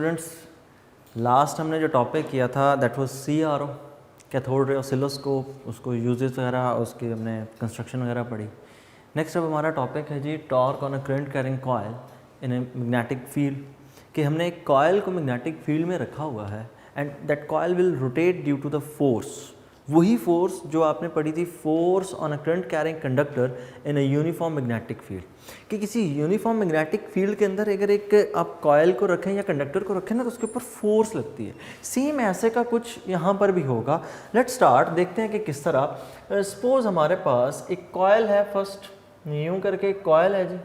Students, last हमने जो topic किया था that was CRO, cathode ray oscilloscope, उसको यूजेस वगैरह, उसके हमने कंस्ट्रक्शन वगैरह पढ़ी। नेक्स्ट अब हमारा टॉपिक है जी torque on a current carrying coil in a magnetic field, कि हमने एक कॉइल को मैग्नेटिक फील्ड में रखा हुआ है and that coil will rotate due to the force, वही फोर्स जो आपने पढ़ी थी, force on a current carrying conductor in a uniform magnetic field, कि किसी यूनिफॉर्म मैग्नेटिक फील्ड के अंदर अगर एक आप कॉइल को रखें या कंडक्टर को रखें ना, तो उसके ऊपर फोर्स लगती है। सेम ऐसे का कुछ यहाँ पर भी होगा। लेट स्टार्ट, देखते हैं कि किस तरह। सपोज हमारे पास एक कॉइल है, फर्स्ट यूँ करके एक कॉइल है जी।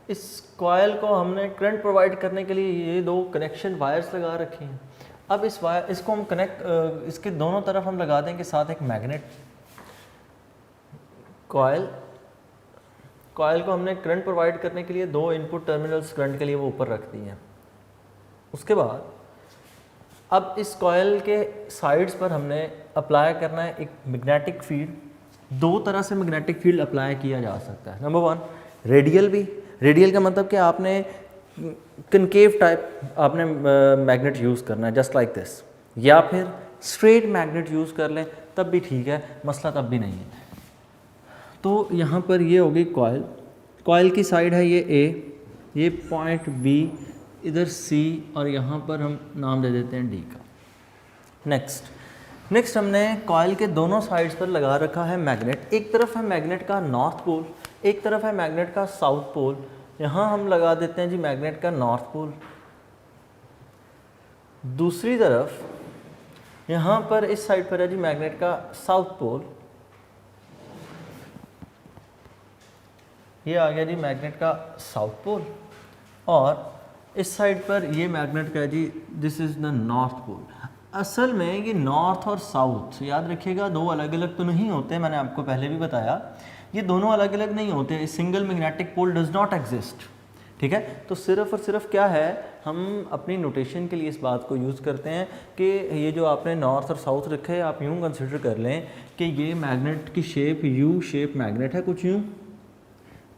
इस कॉइल को हमने करंट प्रोवाइड करने के लिए ये दो कनेक्शन वायर्स लगा रखी हैं। अब इस वायर, इसको हम इसके दोनों तरफ हम लगा देंगे साथ एक मैग्नेट। कॉइल को हमने करंट प्रोवाइड करने के लिए दो इनपुट टर्मिनल्स करंट के लिए वो ऊपर रख दी हैं। उसके बाद अब इस कॉइल के साइड्स पर हमने अप्लाई करना है एक मैग्नेटिक फील्ड। दो तरह से मैग्नेटिक फील्ड अप्लाई किया जा सकता है। नंबर वन, रेडियल भी। रेडियल का मतलब कि आपने कनकेव टाइप आपने मैग्नेट यूज़ करना है, जस्ट लाइक दिस, या फिर स्ट्रेट मैग्नेट यूज़ कर लें तब भी ठीक है, मसला तब भी नहीं है। तो यहाँ पर ये होगी कॉइल, कॉइल की साइड है ये A, ये पॉइंट B, इधर C, और यहाँ पर हम नाम दे देते हैं D का। नेक्स्ट हमने कॉइल के दोनों साइड्स पर लगा रखा है मैग्नेट। एक तरफ है मैग्नेट का नॉर्थ पोल, एक तरफ है मैग्नेट का साउथ पोल। यहाँ हम लगा देते हैं जी मैग्नेट का नॉर्थ पोल। दूसरी तरफ यहाँ पर इस साइड पर है जी मैग्नेट का साउथ पोल। ये आ गया जी मैग्नेट का साउथ पोल, और इस साइड पर ये मैग्नेट का है जी, this is the north pole. असल में ये नॉर्थ और साउथ, याद रखिएगा, दो अलग अलग तो नहीं होते, मैंने आपको पहले भी बताया, ये दोनों अलग अलग नहीं होते। Single magnetic pole does not exist, ठीक है। तो सिर्फ और सिर्फ क्या है, हम अपनी नोटेशन के लिए इस बात को यूज़ करते हैं कि ये जो आपने नॉर्थ और साउथ रखे, आप यूँ कंसिडर कर लें कि ये मैग्नेट की शेप यू शेप मैग्नेट है कुछ यूँ,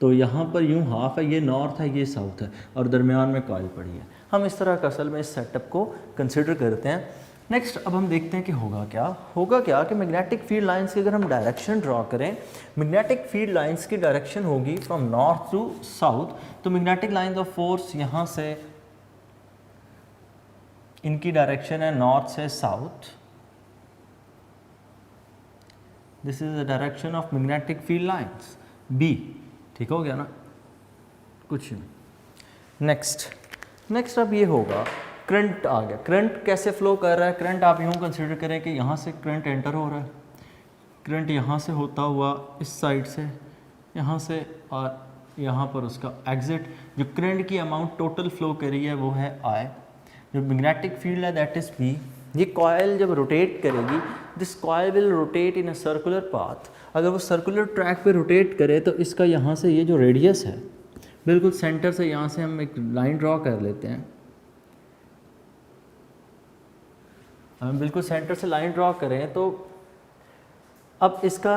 तो यहाँ पर यूँ हाफ है, ये नॉर्थ है, ये साउथ है, और दरमियान में कॉइल पड़ी है। हम इस तरह का असल में इस सेटअप को कंसिडर करते हैं। नेक्स्ट अब हम देखते हैं कि होगा क्या कि मैग्नेटिक फील्ड लाइंस की अगर हम डायरेक्शन ड्रॉ करें, मैग्नेटिक फील्ड लाइंस की डायरेक्शन होगी फ्रॉम नॉर्थ टू साउथ। तो मैग्नेटिक लाइंस ऑफ फोर्स यहाँ से, इनकी डायरेक्शन है नॉर्थ से south. This is the direction of magnetic field lines B, ठीक हो गया ना, कुछ नेक्स्ट अब ये होगा, करंट आ गया। करंट कैसे फ्लो कर रहा है? करंट आप यूँ कंसिडर करें कि यहाँ से करंट एंटर हो रहा है, करंट यहाँ से होता हुआ इस साइड से, यहाँ से, और यहाँ पर उसका एग्जिट। जो करंट की अमाउंट टोटल फ्लो करी है वो है I। जो मैग्नेटिक फील्ड है दैट इज़ B। ये कॉइल जब रोटेट करेगी, this coil will rotate in a circular path. अगर वो सर्कुलर ट्रैक पे रोटेट करे तो इसका यहाँ से ये जो रेडियस है, बिल्कुल सेंटर से यहाँ से हम एक लाइन ड्रॉ कर लेते हैं। हम बिल्कुल सेंटर से लाइन ड्रॉ करें तो अब इसका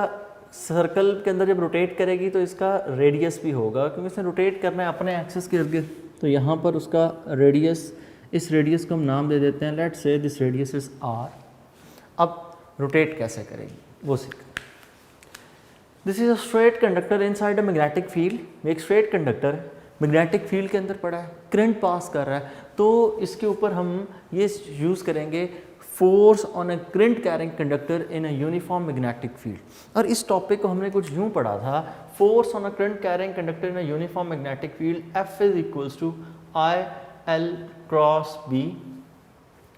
सर्कल के अंदर जब रोटेट करेगी तो इसका रेडियस भी होगा, क्योंकि इसने रोटेट करना है अपने एक्सिस के इर्द गिर्द। तो यहाँ पर उसका रेडियस, इस रेडियस को हम नाम दे देते हैं, let's say this radius is R। अब रोटेट कैसे करेगी वो सीखें। This is a straight conductor inside a magnetic field. एक स्ट्रेट कंडक्टर मैग्नेटिक फील्ड के अंदर पड़ा है, करंट पास कर रहा है, तो इसके ऊपर हम ये यूज़ करेंगे force on a current carrying conductor in a uniform magnetic field. और इस टॉपिक को हमने कुछ यूँ पढ़ा था, force on a current carrying conductor in a uniform magnetic field F is equals to I L cross B,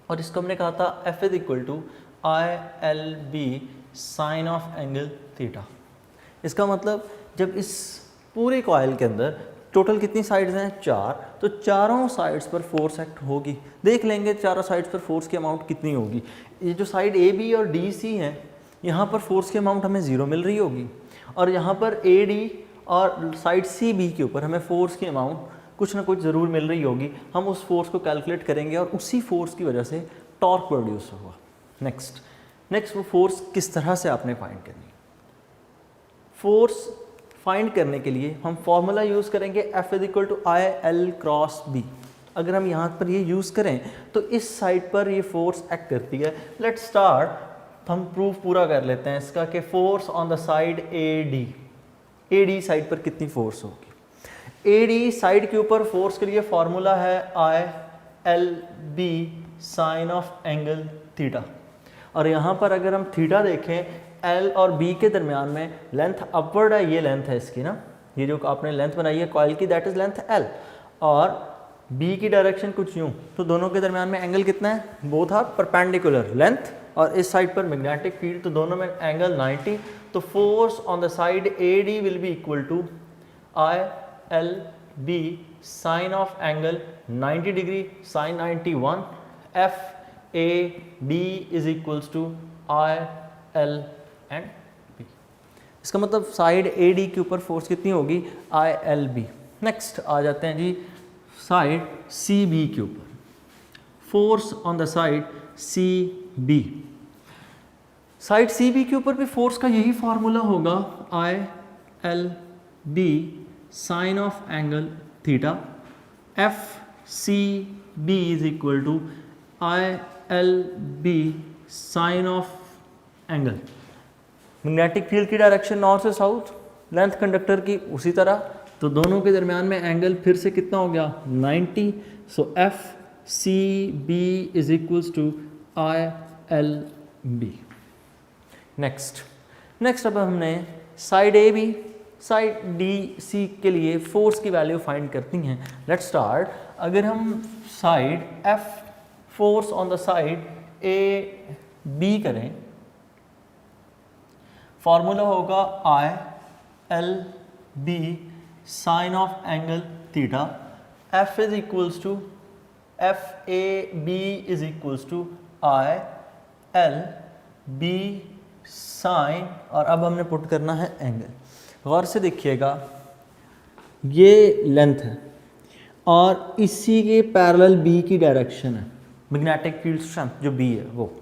और इसको हमने कहा था F is equal to I L B sine of angle theta. इसका मतलब जब इस पूरे कॉइल के अंदर टोटल कितनी साइड्स हैं? 4, तो चारों साइड्स पर फोर्स एक्ट होगी। देख लेंगे चारों साइड्स पर फोर्स की अमाउंट कितनी होगी। ये जो साइड A B और D C हैं, यहाँ पर फोर्स की अमाउंट हमें 0 मिल रही होगी, और यहाँ पर A D और साइड C B के ऊपर हमें फोर्स की अमाउंट कुछ ना कुछ ज़रूर मिल रही होगी। हम उस फोर्स को कैलकुलेट करेंगे और उसी फोर्स की वजह से टॉर्क प्रोड्यूस होगा। नेक्स्ट वो फोर्स किस तरह से आपने फाइंड करनी। फोर्स फाइंड करने के लिए हम फॉर्मूला यूज़ करेंगे F is equal to I L cross B। अगर हम यहाँ पर ये यूज़ करें तो इस साइड पर ये फोर्स एक्ट करती है। लेट स्टार्ट, हम प्रूफ पूरा कर लेते हैं इसका कि force on the side AD side पर कितनी फोर्स होगी। AD साइड के ऊपर फोर्स के लिए फॉर्मूला है ILB sine of angle theta, और यहाँ पर अगर हम थीटा देखें L और B के दरमियान में लेंथ अपवर्ड है, ये लेंथ है इसकी ना, ये जो आपने लेंथ बनाई है कॉइल की दैट इज लेंथ L, और B की डायरेक्शन कुछ यूँ, तो दोनों के दरमियान में एंगल कितना है, बोथ आर परपेंडिकुलर लेंथ, और इस साइड पर मैग्नेटिक फील्ड, तो दोनों में एंगल 90, तो force on the side AD will be equal to ILB sine of angle 90 degree sine 91, FAB is equals to IL and B। इसका मतलब साइड AD के ऊपर फोर्स कितनी होगी, ILB। नेक्स्ट आ जाते हैं जी साइड CB के ऊपर, force on the side CB। Side CB के ऊपर भी फोर्स का यही फॉर्मूला होगा ILB sine of angle theta, FCB is equal to ILB sine of angle. Magnetic field की डायरेक्शन नॉर्थ से साउथ, लेंथ कंडक्टर की उसी तरह, तो दोनों के दरमियान में एंगल फिर से कितना हो गया 90, so FCB is equals to ILB। Next अब हमने साइड AB साइड DC के लिए फोर्स की वैल्यू फाइंड करती हैं। लेट्स स्टार्ट, अगर हम side F force on the side AB करें, फॉर्मूला होगा ILB sine of angle theta, F is equals to FAB is equals to ILB sine, और अब हमने पुट करना है एंगल। गौर से देखिएगा, ये लेंथ है और इसी के पैरेलल B की डायरेक्शन है, मैग्नेटिक फील्ड स्ट्रेंथ जो B है वो।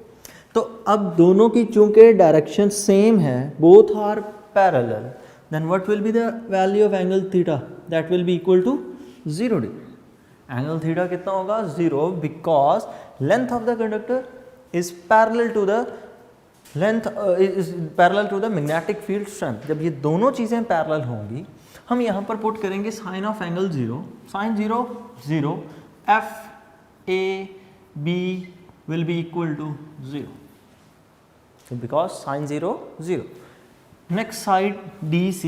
तो अब दोनों की चूंकि डायरेक्शन सेम है, both are parallel, then what will be the value of angle theta, that will be equal to 0 degree. Angle theta कितना होगा 0, because length of the conductor is parallel to the length is parallel to the magnetic field strength. जब ये दोनों चीज़ें parallel होंगी, हम यहाँ पर पुट करेंगे sine of angle 0, sine 0 0, FAB will be equal to 0, so because sin 0 0। next side DC,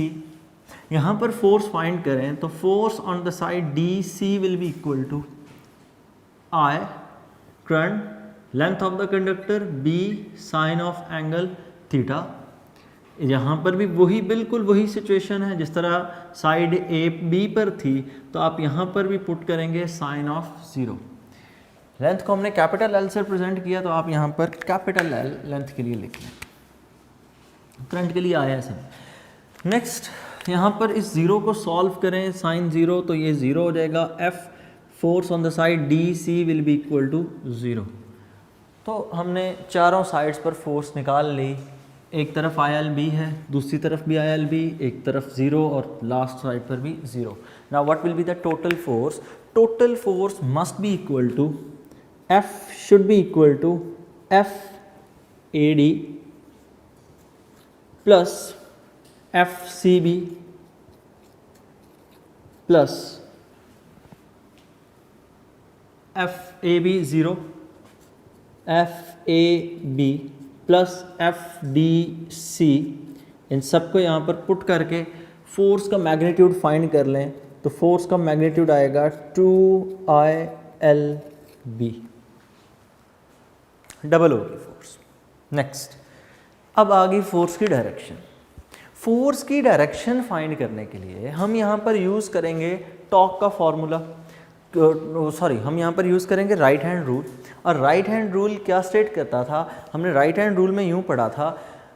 यहाँ पर फोर्स फाइंड करें तो force on the side DC will be equal to I current, length of the conductor B sine of angle theta. यहाँ पर भी वही बिल्कुल वही सिचुएशन है जिस तरह साइड AB पर थी, तो आप यहाँ पर भी पुट करेंगे साइन ऑफ 0। लेंथ को हमने कैपिटल L से रिप्रेजेंट किया, तो आप यहाँ पर कैपिटल L लेंथ के लिए लिख लें, करंट के लिए आया सब। नेक्स्ट यहाँ पर इस 0 को सॉल्व करें, साइन 0, तो ये 0 हो जाएगा, F force on the side DC will be equal to 0। तो हमने चारों साइड्स पर फोर्स निकाल ली, एक तरफ ILB है, दूसरी तरफ भी ILB, एक तरफ 0 और लास्ट साइड पर भी 0। Now what will be the total force, total force must be equal to F should be equal to FAD plus FCB plus FAB 0, FAB plus FDC, इन सबको यहाँ पर पुट करके फोर्स का मैग्नीट्यूड फाइंड कर लें, तो फोर्स का magnitude आएगा 2ILB, डबल होगी फोर्स। नेक्स्ट अब आ गई फोर्स की डायरेक्शन। फोर्स की डायरेक्शन फाइंड करने के लिए हम यहाँ पर यूज़ करेंगे टॉर्क का फॉर्मूला, हम यहाँ पर यूज़ करेंगे राइट हैंड रूल। और राइट हैंड रूल क्या स्टेट करता था, हमने राइट हैंड रूल में यूँ पढ़ा था,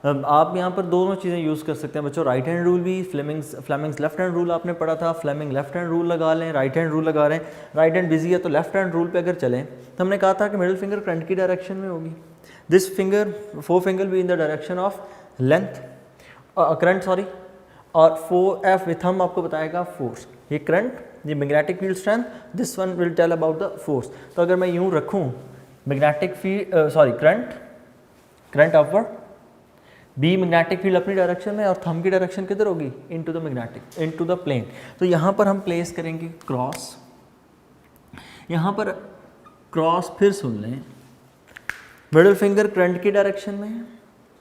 आप यहाँ पर दोनों चीज़ें यूज़ कर सकते हैं बच्चों, राइट हैंड रूल भी, फ्लेमिंग्स लेफ्ट हैंड रूल आपने पढ़ा था, फ्लेमिंग लेफ्ट हैंड रूल लगा लें, राइट हैंड रूल लगा रहे हैं, राइट हैंड बिजी है तो लेफ्ट हैंड रूल पे अगर चलें, तो हमने कहा था कि मिडिल फिंगर करंट की डायरेक्शन में होगी, दिस फिंगर फोर फिंगर भी in the direction of length current, और 4F विथ हम आपको बताएगा फोर्स, ये current the magnetic field strength, this one will tell about the force. तो अगर मैं यूँ रखूँ magnetic field current upward, B magnetic field अपनी डायरेक्शन में और थंब की डायरेक्शन किधर होगी, into the magnetic, into the plane. तो यहाँ पर हम प्लेस करेंगे क्रॉस, यहाँ पर क्रॉस, फिर सुन लें, मिडिल फिंगर करंट की डायरेक्शन में,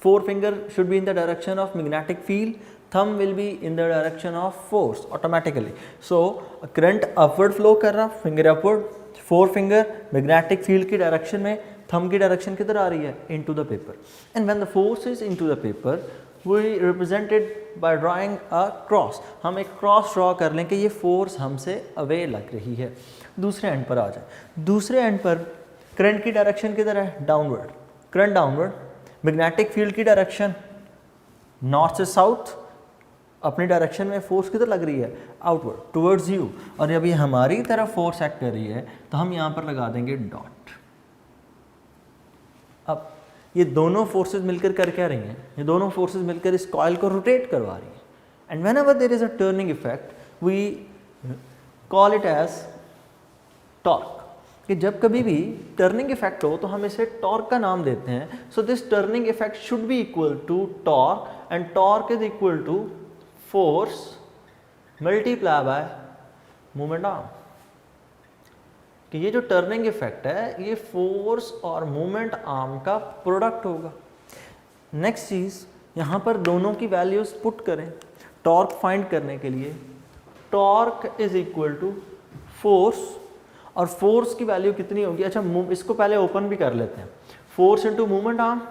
four finger should be in the direction of magnetic field, thumb will be in the direction of force automatically. So current upward flow कर रहा, finger upward, four finger magnetic field की direction में, thumb की direction किधर आ रही है, into the paper. And when the force is into the paper we represented by drawing a cross. हम एक क्रॉस ड्रॉ कर लें कि ये फोर्स हमसे अवे लग रही है। दूसरे एंड पर आ जाए, दूसरे एंड पर करंट की डायरेक्शन किधर है, downward, current downward, magnetic field की डायरेक्शन नॉर्थ से साउथ, अपनी डायरेक्शन में फोर्स किधर लग रही है, आउटवर्ड टुवर्ड्स यू। और जब ये हमारी तरफ फोर्स एक्ट कर रही है तो हम यहाँ पर लगा देंगे डॉट। अब ये दोनों फोर्सेस मिलकर कर क्या रही हैं, ये दोनों फोर्सेस मिलकर इस कॉइल को रोटेट करवा रही हैं। And whenever there is a turning effect we call it as torque, कि जब कभी भी टर्निंग इफेक्ट हो तो हम इसे टॉर्क का नाम देते हैं। So this turning effect should be equal to torque, and torque is equal to force multiply by moment arm. कि ये जो टर्निंग इफेक्ट है ये फोर्स और मोमेंट आर्म का प्रोडक्ट होगा। नेक्स्ट चीज़, यहाँ पर दोनों की वैल्यूज पुट करें टॉर्क फाइंड करने के लिए। Torque is equal to force, और फोर्स की वैल्यू कितनी होगी, अच्छा इसको पहले ओपन भी कर लेते हैं। Force into movement arm,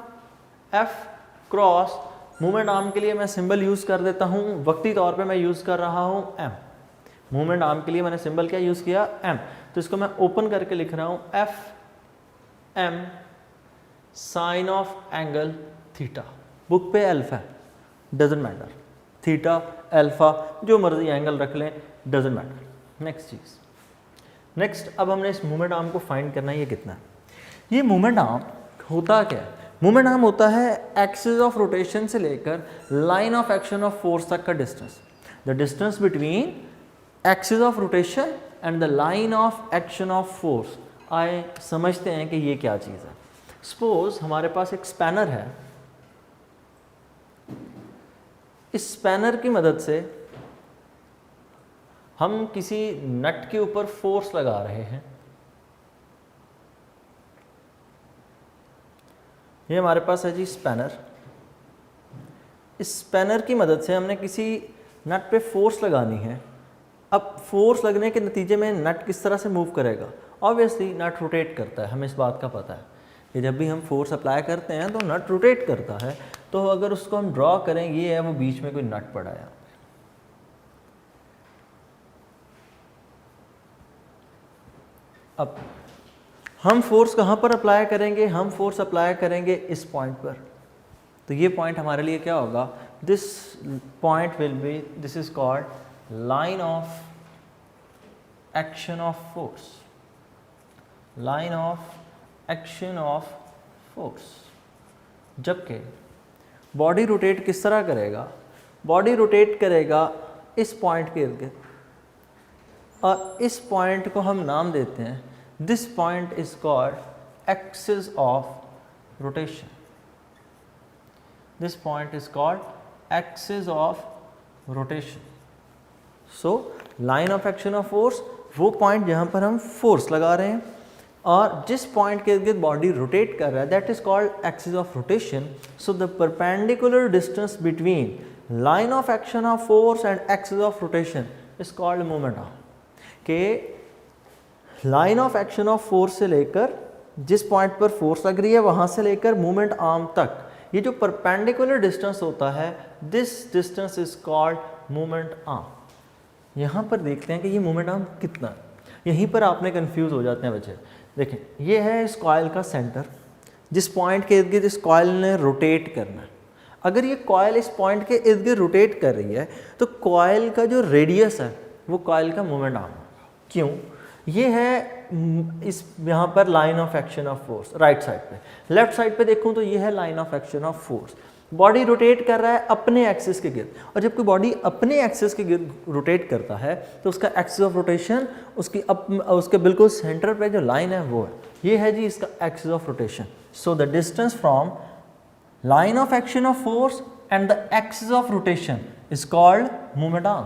F cross movement arm के लिए मैं सिंबल यूज़ कर देता हूँ, वक्ती तौर पे मैं यूज़ कर रहा हूँ एम। मूवमेंट आर्म के लिए मैंने सिंबल क्या यूज़ किया, एम। तो इसको मैं ओपन करके लिख रहा हूँ F M sine of angle theta. Book पे alpha doesn't matter, theta alpha जो मर्जी एंगल रख लें, डजेंट मैटर। नेक्स्ट चीज़, नेक्स्ट अब हमने इस मूवमेंट आर्म को फाइंड करना है, ये कितना है। ये मूवमेंट आर्म होता क्या है, मूवमेंट आर्म होता है एक्सिस ऑफ रोटेशन से लेकर line of action of force तक का distance. The distance between axis of rotation and the line of action of force. आए समझते हैं कि ये क्या चीज़ है। सपोज हमारे पास एक स्पैनर है, इस स्पैनर की मदद से हम किसी नट के ऊपर फोर्स लगा रहे हैं। ये हमारे पास है जी स्पैनर। इस स्पैनर की मदद से हमने किसी नट पे फोर्स लगानी है। अब फोर्स लगने के नतीजे में नट किस तरह से मूव करेगा, ऑब्वियसली नट रोटेट करता है, हमें इस बात का पता है कि जब भी हम फोर्स अप्लाई करते हैं तो नट रोटेट करता है। तो अगर उसको हम ड्रॉ करें, ये है वो बीच में कोई नट पड़ा है। अब हम फोर्स कहाँ पर अप्लाई करेंगे, हम फोर्स अप्लाई करेंगे इस पॉइंट पर। तो ये पॉइंट हमारे लिए क्या होगा, this point will be, this is called line of action of force, line of action of force. जबकि बॉडी रोटेट किस तरह करेगा, बॉडी रोटेट करेगा इस पॉइंट के इर्द गिर्द, और इस पॉइंट को हम नाम देते हैं, this point is called axis of rotation. This point is called axis of rotation. So line of action of force, वो पॉइंट जहाँ पर हम फोर्स लगा रहे हैं, और जिस पॉइंट के इर्द बॉडी रोटेट कर रहा है, that is called axis of rotation. So the perpendicular distance between line of action of force and axis of rotation is called moment arm. के line of action of force से लेकर जिस point पर force लग रही है वहाँ से लेकर मूवमेंट आर्म तक, ये जो परपेंडिकुलर डिस्टेंस होता है, this distance is called movement arm. यहाँ पर देखते हैं कि ये मूवमेंट आर्म कितना है। यहीं पर आपने कंफ्यूज हो जाते हैं बच्चे। देखें, ये है इस कॉइल का सेंटर, जिस पॉइंट के इर्द गिर्द इस कॉइल ने रोटेट करना है। अगर ये कॉइल इस पॉइंट के इर्द गिर्द रोटेट कर रही है तो कॉइल का जो रेडियस है वो कॉइल का मूवमेंट आर्म। क्यों? ये है इस यहाँ पर line of action of force right side पे। लेफ्ट साइड पे देखूँ तो ये है line of action of force. Body rotate कर रहा है अपने एक्सिस के गिर्द, और जब कोई बॉडी अपने एक्सिस के गिर्द रोटेट करता है तो उसका एक्सिस ऑफ रोटेशन उसके बिल्कुल सेंटर पे जो लाइन है वो है, ये है जी इसका axis of rotation. So the distance from line of action of force and the axis of rotation is called movement arm.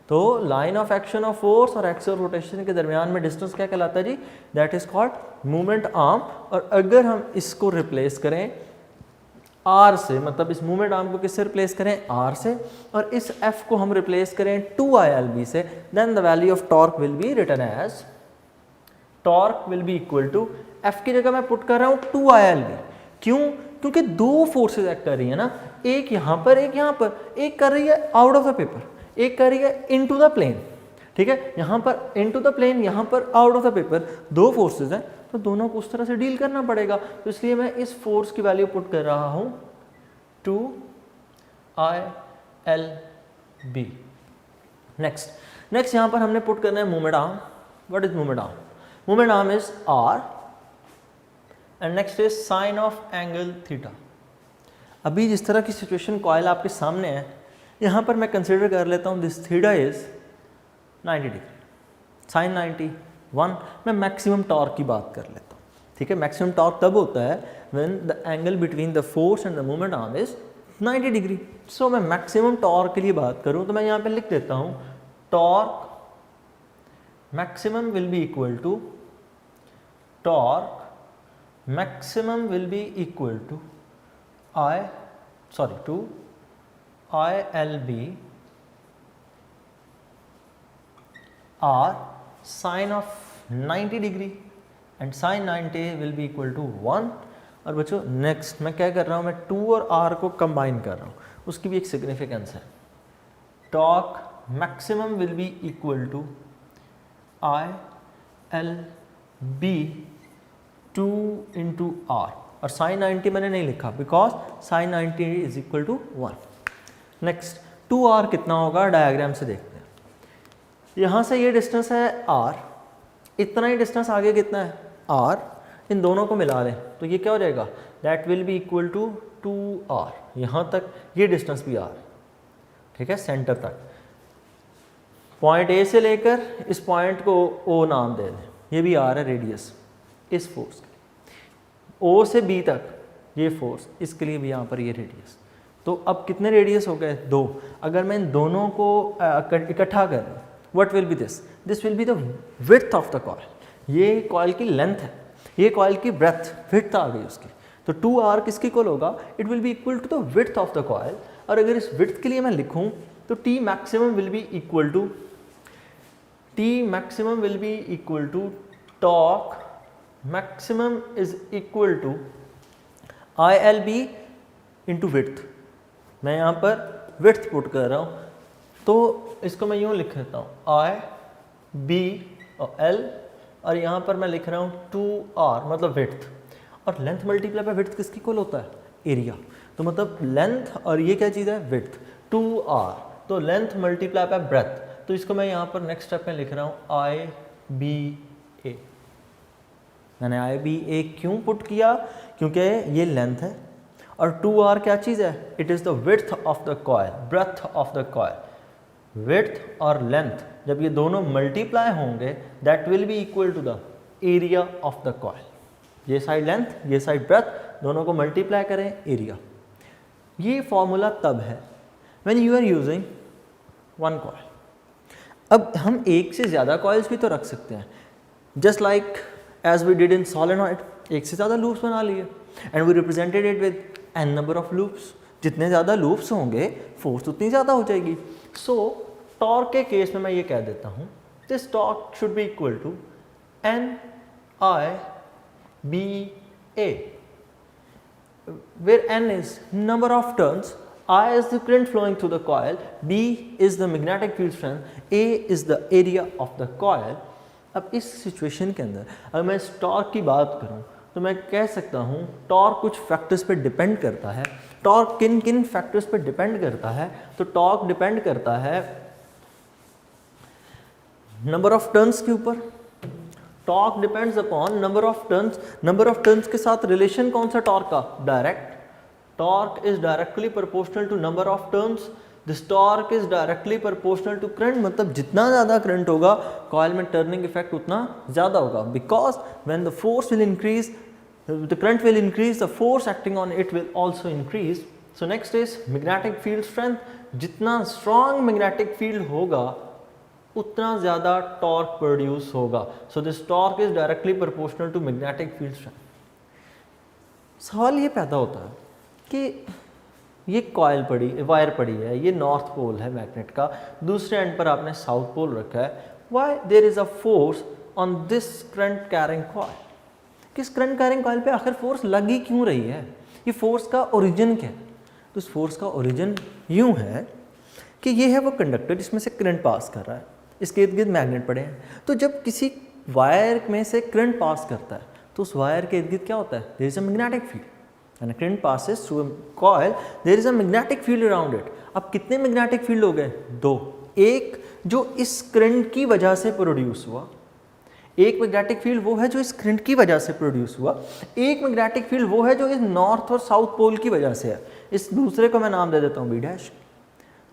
तो line of action of force और एक्सिस ऑफ रोटेशन के दरमियान में डिस्टेंस क्या कहलाता है जी, that is called movement arm. और अगर हम इसको रिप्लेस करें आर से, मतलब इस मूवमेंट आर्म को किससे रिप्लेस करें, आर से, और इस एफ को हम रिप्लेस करें 2ILB से, then the value of torque will be written as torque will be equal to, F की जगह मैं पुट कर रहा हूँ 2ILB। क्यों? क्योंकि दो फोर्सेज एक्ट कर रही है ना, एक यहाँ पर एक यहाँ पर, एक कर रही है आउट ऑफ द पेपर, एक कर रही है इनटू द प्लेन। ठीक है, यहाँ पर इनटू द प्लेन, यहाँ पर आउट ऑफ द पेपर, दो फोर्सेज हैं, तो दोनों को उस तरह से डील करना पड़ेगा। तो इसलिए मैं इस फोर्स की वैल्यू पुट कर रहा हूँ 2ILB। नेक्स्ट यहाँ पर हमने पुट करना है movement arm. What is movement arm? Movement arm is R and next is sine of angle theta. अभी जिस तरह की सिचुएशन कॉइल आपके सामने है, यहाँ पर मैं कंसिडर कर लेता हूँ this theta is 90 degree, sine 91। मैं मैक्सिमम टॉर्क की बात कर लेता हूँ। ठीक है, मैक्सिमम टॉर्क तब होता है when the angle between the force and the movement arm is 90 degree. So मैं मैक्सिमम टॉर्क के लिए बात करूँ तो मैं यहाँ पे लिख देता हूँ torque maximum will be equal to, torque maximum will be equal to ILB R sin of 90 degree and sin 90 will be equal to 1। और बच्चों नेक्स्ट मैं क्या कर रहा हूँ, मैं 2 और R को कंबाइन कर रहा हूँ, उसकी भी एक सिग्निफिकेंस है। Torque maximum will be equal to ILB 2 into R, और sin 90 मैंने नहीं लिखा because sin 90 is equal to 1। Next 2R कितना होगा, डायग्राम से देखते हैं। यहाँ से ये डिस्टेंस है R, इतना ही डिस्टेंस आगे कितना है R, इन दोनों को मिला लें तो ये क्या हो जाएगा, that will be equal to 2R। यहाँ तक ये डिस्टेंस भी R, ठीक है, सेंटर तक। पॉइंट A से लेकर इस पॉइंट को O नाम दे दें, ये भी R है रेडियस इस फोर्स के। O से B तक ये फोर्स, इसके लिए भी यहाँ पर ये रेडियस। तो अब कितने रेडियस हो गए, 2। अगर मैं इन दोनों को इकट्ठा कर लूँ, what will B this will be the width of the coil. ये कॉइल की लेंथ है, ये कॉइल की ब्रेथ, विड्थ आ गई उसकी। तो 2R किसकी इक्वल होगा, it will be equal to the width of the coil. और अगर इस विड्थ के लिए मैं लिखूँ तो T maximum will be equal to torque maximum is equal to ILB into width। मैं यहाँ पर width पुट कर रहा हूँ, तो इसको मैं यूँ लिख लेता हूँ IB और L, और यहाँ पर मैं लिख रहा हूँ 2R मतलब width, और लेंथ मल्टीप्लाई बाय width किसकी इक्वल होता है, एरिया। तो मतलब लेंथ और ये क्या चीज़ है, width 2R, तो लेंथ मल्टीप्लाई बाय ब्रेथ। तो इसको मैं यहाँ पर नेक्स्ट स्टेप में लिख रहा हूँ IBA। मैंने IBA क्यों पुट किया, क्योंकि ये लेंथ है, और 2R क्या चीज़ है, it is the width of the coil, breadth of the coil. Width और लेंथ जब ये दोनों मल्टीप्लाई होंगे, that will be equal to the area of the coil. ये साइड लेंथ, ये साइड ब्रेथ, दोनों को मल्टीप्लाई करें, एरिया। ये फॉर्मूला तब है when you are using one coil. अब हम एक से ज़्यादा कॉइल्स भी तो रख सकते हैं, just like as we did in solenoid, एक से ज़्यादा लूप्स बना लिए and we represented it with n number of loops। जितने ज़्यादा लूप्स होंगे फोर्स उतनी ज़्यादा हो जाएगी। सो टॉर्क के केस में मैं ये कह देता हूँ, this torque should be equal to NIBA, where n is number of turns, I is the current flowing through the coil, B is the magnetic field strength, A is the area of the coil। अब इस situation के अंदर अगर मैं इस torque की बात करूं तो मैं कह सकता हूं टॉर्क कुछ फैक्टर्स पे डिपेंड करता है। टॉर्क किन किन फैक्टर्स पे डिपेंड करता है, तो टॉर्क डिपेंड करता है नंबर ऑफ टर्न्स के ऊपर। Torque depends upon number of turns. Number of turns के साथ रिलेशन कौन सा टॉर्क का, direct. Torque is directly proportional to number of turns, this torque is directly proportional to current, मतलब जितना ज़्यादा करंट होगा कॉइल में टर्निंग इफेक्ट उतना ज़्यादा होगा, because when the force will increase the current will increase, the force acting on it will also increase. So next is magnetic field strength. जितना strong magnetic field होगा उतना ज़्यादा torque produce होगा. So this torque is directly proportional to magnetic field strength. सवाल ये पैदा होता है कि ये कॉइल पड़ी, वायर पड़ी है, ये नॉर्थ पोल है मैग्नेट का, दूसरे एंड पर आपने साउथ पोल रखा है. Why there is a force on this current carrying coil. किस करंट कैरिंग कॉइल पे आखिर फोर्स लगी क्यों रही है, ये फोर्स का ओरिजिन क्या है. तो इस फोर्स का ओरिजिन यूं है कि ये है वो कंडक्टर जिसमें से करंट पास कर रहा है, इसके इर्द गिर्द मैग्नेट पड़े हैं. तो जब किसी वायर में से करंट पास करता है तो उस वायर के इर्द गिर्द क्या होता है, there is a magnetic field. When a current passes through a coil, there is a magnetic field around it. अब कितने मैग्नेटिक फील्ड हो गए, दो. एक जो इस करंट की वजह से प्रोड्यूस हुआ, एक मैग्नेटिक फील्ड वो है जो इस करंट की वजह से प्रोड्यूस हुआ, एक मैग्नेटिक फील्ड वो है जो इस नॉर्थ और साउथ पोल की वजह से है. इस दूसरे को मैं नाम दे देता हूँ बी डैश.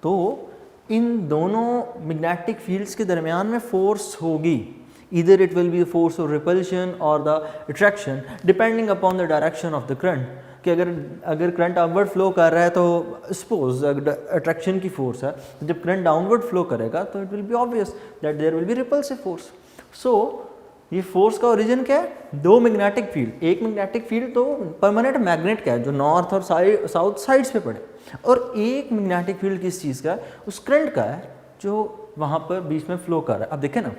तो इन दोनों मैग्नेटिक फील्ड्स के दरमियान में फोर्स होगी. Either it will be the force of repulsion or the attraction depending upon the direction of the current. कि अगर करंट अपवर्ड फ्लो कर रहा है तो सपोज अट्रैक्शन की फोर्स है, तो जब करंट डाउनवर्ड फ्लो करेगा तो it will be obvious that there will be repulsive force. So ये फोर्स का ओरिजिन क्या है, दो मैग्नेटिक फील्ड. एक मैग्नेटिक फील्ड तो परमानेंट मैग्नेट का है जो नॉर्थ और साउथ साइड्स पे पड़े, और एक मैग्नेटिक फील्ड किस चीज़ का है, उस करंट का है जो वहाँ पर बीच में फ्लो कर रहा है. अब देखें ना,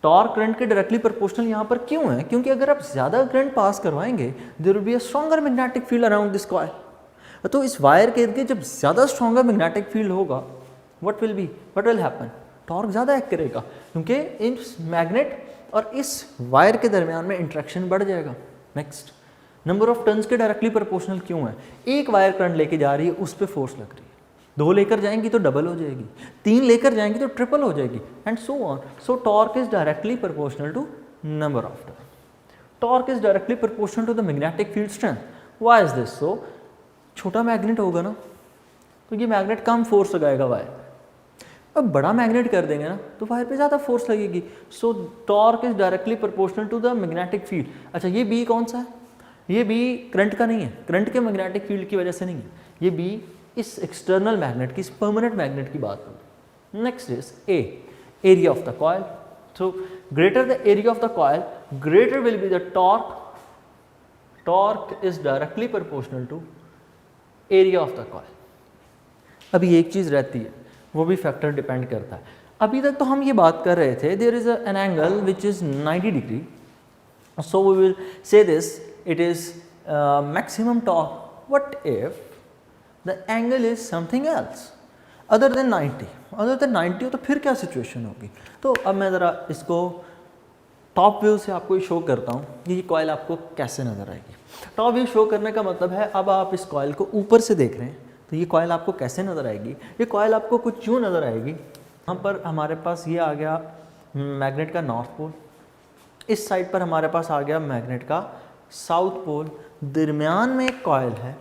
टॉर्क करंट के डायरेक्टली प्रोपोर्शनल यहाँ पर क्यों है, क्योंकि अगर आप ज़्यादा करंट पास करवाएंगे there will be a stronger magnetic field around this coil. तो इस वायर के इर्द गिर्द जब ज़्यादा स्ट्रॉन्गर मैग्नेटिक फील्ड होगा व्हाट विल हैपन, टॉर्क ज़्यादा एक्ट करेगा, क्योंकि इस मैग्नेट और इस वायर के दरमियान में इंट्रैक्शन बढ़ जाएगा. नेक्स्ट, नंबर ऑफ टर्न्स के डायरेक्टली प्रोपोर्शनल क्यों है. एक वायर करंट लेके जा रही है, उस पर फोर्स लग रही है, दो लेकर जाएंगी तो डबल हो जाएगी, तीन लेकर जाएंगी तो ट्रिपल हो जाएगी, and so on. So torque is directly proportional to number of turn. Torque is directly proportional to the magnetic field strength. Why is this so. छोटा मैग्नेट होगा ना तो ये मैग्नेट कम फोर्स लगाएगा वायर. अब बड़ा मैग्नेट कर देंगे ना तो वायर पे ज़्यादा फोर्स लगेगी. So torque is directly proportional to the magnetic field. अच्छा, ये बी कौन सा है, ये बी करंट का नहीं है, करंट के मैग्नेटिक फील्ड की वजह से नहीं है, ये बी इस एक्सटर्नल मैग्नेट की, इस परमानेंट मैग्नेट की बात करूँ. Next is A, area of the coil. So greater the area of the coil greater will be the torque. Torque is directly proportional to area of the coil. अभी एक चीज़ रहती है, वो भी फैक्टर डिपेंड करता है. अभी तक तो हम ये बात कर रहे थे there is an angle which is 90 degree, so we will say this it is maximum torque. What if the angle is something else other than 90. Other than 90 हो तो फिर क्या सिचुएशन होगी. तो अब मैं ज़रा इसको टॉप व्यू से आपको शो करता हूँ कि ये कॉइल आपको कैसे नज़र आएगी. टॉप व्यू शो करने का मतलब है अब आप इस कॉइल को ऊपर से देख रहे हैं तो ये कॉइल आपको कैसे नज़र आएगी. ये कॉइल आपको कुछ यूँ नज़र आएगी. यहाँ पर हमारे पास ये आ गया मैग्नेट का नॉर्थ पोल, इस साइड पर हमारे पास आ गया मैग्नेट का साउथ पोल, दरमियान में एक कॉइल है,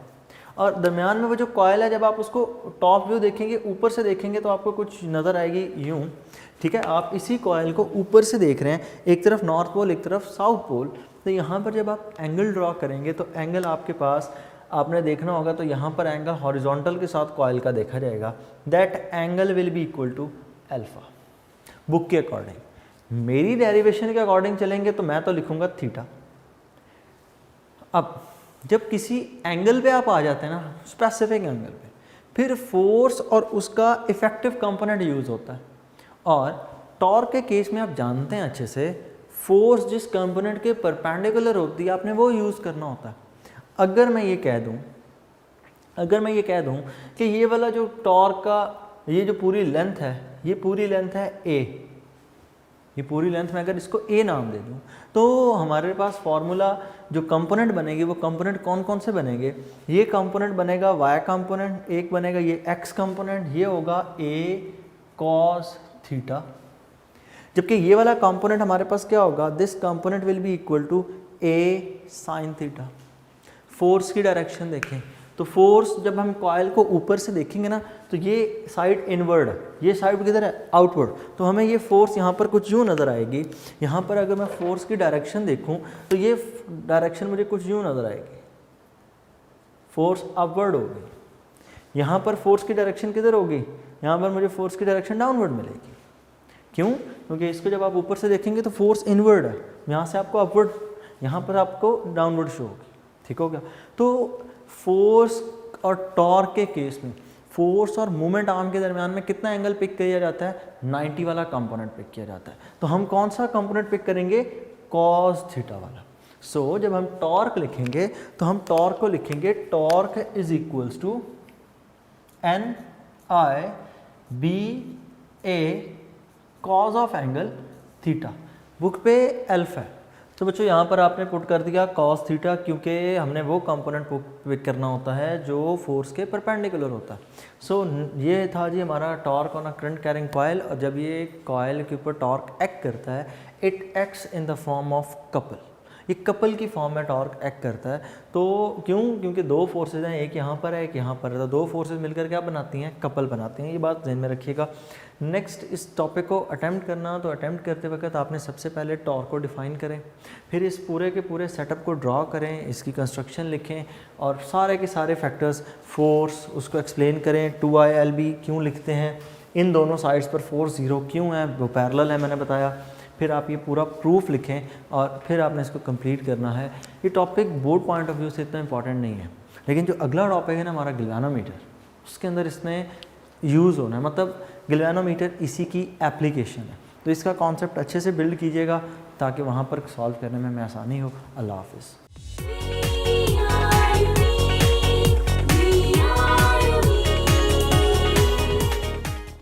और दरमियान में वो जो कॉइल है जब आप उसको टॉप व्यू देखेंगे, ऊपर से देखेंगे तो आपको कुछ नज़र आएगी यूँ. ठीक है, आप इसी कॉइल को ऊपर से देख रहे हैं, एक तरफ नॉर्थ पोल एक तरफ साउथ पोल. तो यहाँ पर जब आप एंगल ड्रॉ करेंगे तो एंगल आपके पास आपने देखना होगा, तो यहाँ पर एंगल हॉरिजॉन्टल के साथ कॉइल का देखा जाएगा. That angle will be equal to alpha. Book के अकॉर्डिंग, मेरी डेरिवेशन के अकॉर्डिंग चलेंगे तो मैं तो लिखूँगा थीटा. अब जब किसी एंगल पे आप आ जाते हैं ना, स्पेसिफिक एंगल पे, फिर फोर्स और उसका इफेक्टिव कंपोनेंट यूज़ होता है. और टॉर्क के केस में आप जानते हैं अच्छे से, फोर्स जिस कंपोनेंट के परपेंडिकुलर होती है आपने वो यूज़ करना होता है. अगर मैं ये कह दूं कि ये वाला जो टॉर्क का ये जो पूरी लेंथ है, ये पूरी लेंथ है ए, ये पूरी लेंथ में अगर इसको ए नाम दे दूं तो हमारे पास फॉर्मूला जो कंपोनेंट बनेगी वो कंपोनेंट कौन कौन से बनेंगे. ये कंपोनेंट बनेगा वाई कंपोनेंट, एक बनेगा ये एक्स कंपोनेंट, ये होगा ए कॉस थीटा. जबकि ये वाला कंपोनेंट हमारे पास क्या होगा, this component will be equal to A sine theta. Force की डायरेक्शन देखें, तो फोर्स जब हम कॉइल को ऊपर से देखेंगे ना तो ये साइड इनवर्ड है, ये साइड किधर है, आउटवर्ड। तो हमें ये फोर्स यहाँ पर कुछ यूँ नज़र आएगी। यहाँ पर अगर मैं फोर्स की डायरेक्शन देखूँ तो ये डायरेक्शन मुझे कुछ यूँ नज़र आएगी, फोर्स अपवर्ड होगी। यहाँ पर फोर्स की डायरेक्शन किधर होगी, यहाँ पर मुझे फोर्स की डायरेक्शन डाउनवर्ड मिलेगी। क्यों? क्योंकि इसको जब आप ऊपर से देखेंगे तो फोर्स इनवर्ड है, यहाँ से आपको अपवर्ड, यहाँ पर आपको डाउनवर्ड शो होगी। ठीक हो गया? तो फोर्स और टॉर्क के केस में फोर्स और मोमेंट आर्म के दरमियान में कितना एंगल पिक किया जाता है, 90 वाला कंपोनेंट पिक किया जाता है। तो हम कौन सा कंपोनेंट पिक करेंगे, कॉस थीटा वाला। सो जब हम टॉर्क लिखेंगे तो हम टॉर्क को लिखेंगे torque is equals to N I B A cos of angle theta. Book पे अल्फा है तो बच्चों यहाँ पर आपने पुट कर दिया कॉस थीटा, क्योंकि हमने वो कंपोनेंट पिक करना होता है जो फोर्स के परपेंडिकुलर होता है। सो ये था जी हमारा torque on a current carrying coil. और जब ये कॉइल के ऊपर टॉर्क एक्ट करता है, it acts in the form of couple. ये कपल की फॉर्म में टॉर्क एक्ट करता है। तो क्यों? क्योंकि दो फोर्सेज हैं, एक यहाँ पर है एक यहाँ पर है, तो दो फोर्सेज मिलकर क्या बनाती हैं, कपल बनाती हैं। ये बात ध्यान में रखिएगा। नेक्स्ट इस टॉपिक को अटेम्प्ट करना, तो अटेम्प्ट करते वक्त आपने सबसे पहले टॉर्क को डिफ़ाइन करें, फिर इस पूरे के पूरे सेटअप को ड्रॉ करें, इसकी कंस्ट्रक्शन लिखें और सारे के सारे फैक्टर्स, फोर्स उसको एक्सप्लेन करें। 2ILB क्यों लिखते हैं, इन दोनों साइड्स पर फोर्स 0 क्यों है, वो पैरेलल है मैंने बताया। फिर आप ये पूरा प्रूफ लिखें और फिर आपने इसको कंप्लीट करना है। ये topic board point of view से इतना इंपॉर्टेंट नहीं है, लेकिन जो अगला टॉपिक है ना हमारा गैल्वेनोमीटर, उसके अंदर इसमें यूज़ होना है, मतलब गैल्वेनोमीटर इसी की एप्लीकेशन है। तो इसका कॉन्सेप्ट अच्छे से बिल्ड कीजिएगा ताकि वहाँ पर सॉल्व करने में आसानी हो। अल्लाह हाफ़िज़।